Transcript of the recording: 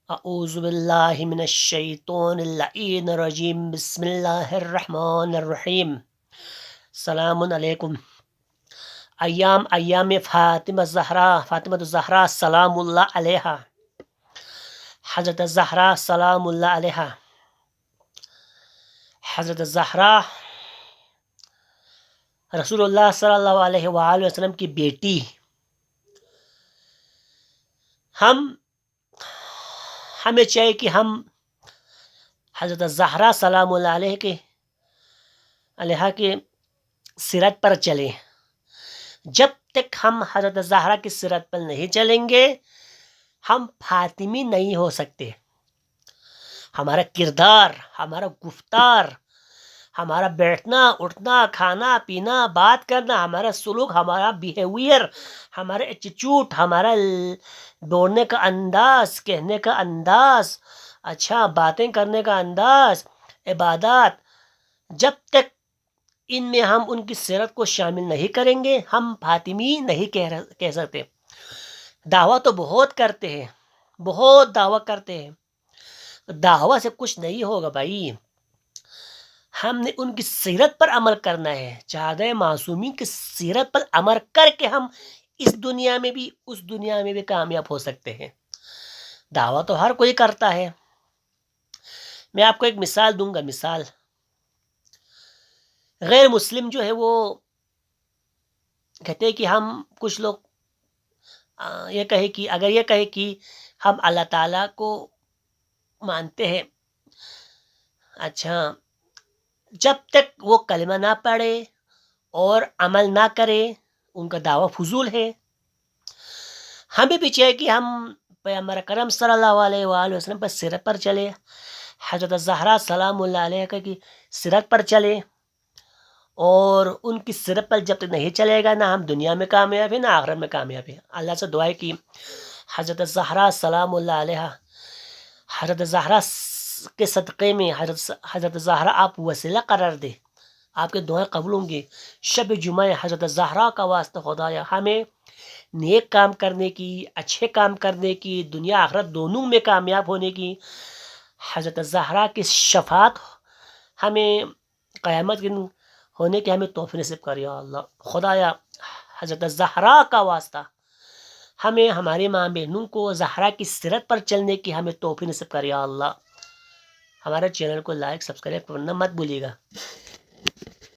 اعوذ باللہ من الشیطان اللعین الرجیم بسم اللہ الرحمن الرحیم السلام علیکم ایام فاطمہ الزہرا سلام اللہ علیہا حضرت الزہرا سلام اللہ علیہا حضرت الزہرا رسول اللہ صلی اللہ علیہ وآلہ وسلم کی بیٹی. ہمیں چاہیے کہ ہم حضرت الزہرا سلام اللہ علیہ کے سیرت پر چلیں. جب تک ہم حضرت الزہرا کی سیرت پر نہیں چلیں گے ہم فاطمی نہیں ہو سکتے. ہمارا کردار، ہمارا گفتار، ہمارا بیٹھنا اٹھنا کھانا پینا بات کرنا، ہمارا سلوک، ہمارا بیہیویئر، ہمارا ایٹیچیوڈ، ہمارا دوڑنے کا انداز، کہنے کا انداز، اچھا باتیں کرنے کا انداز، عبادات، جب تک ان میں ہم ان کی سیرت کو شامل نہیں کریں گے ہم فاطمی نہیں کہہ سکتے. دعویٰ تو بہت کرتے ہیں، بہت دعویٰ کرتے ہیں، دعویٰ سے کچھ نہیں ہوگا بھائی. ہم نے ان کی سیرت پر عمل کرنا ہے. چادر معصومین کی سیرت پر عمل کر کے ہم اس دنیا میں بھی اس دنیا میں بھی کامیاب ہو سکتے ہیں. دعویٰ تو ہر کوئی کرتا ہے. میں آپ کو ایک مثال دوں گا. مثال غیر مسلم جو ہے وہ کہتے ہیں کہ ہم کچھ لوگ یہ کہے کہ ہم اللہ تعالیٰ کو مانتے ہیں. اچھا، جب تک وہ کلمہ نہ پڑھے اور عمل نہ کرے ان کا دعویٰ فضول ہے. ہمیں بھی چاہیے کہ ہم پیغمبر اکرم صلی اللہ علیہ وآلہ وسلم پر سیرت پر چلے، حضرت الزہرا سلام اللہ علیہ کی سیرت پر چلے. اور ان کی سیرت پر جب تک نہیں چلے گا نہ ہم دنیا میں کامیاب ہیں نہ آخرت میں کامیاب ہیں. اللہ سے دعا ہے کہ حضرت الزہرا سلام اللہ علیہ، حضرت الزہرا کے صدقے میں حضرت الزہرا آپ وسیلہ قرار دے، آپ کے دعائیں قبول ہوں گی. شب جمعہ حضرت الزہرا کا واسطہ خدایا ہمیں نیک کام کرنے کی، اچھے کام کرنے کی، دنیا آخرت دونوں میں کامیاب ہونے کی، حضرت الزہرا کی شفاعت ہمیں قیامت کے دن ہونے کی ہمیں توفیق نصیب کر یا اللہ. خدایا حضرت الزہرا کا واسطہ ہمیں ہمارے ماں بہنوں کو زہرا کی سیرت پر چلنے کی ہمیں توفیق نصیب کر یا اللہ. ہمارے چینل کو لائک سبسکرائب کرنا مت بھولیے گا.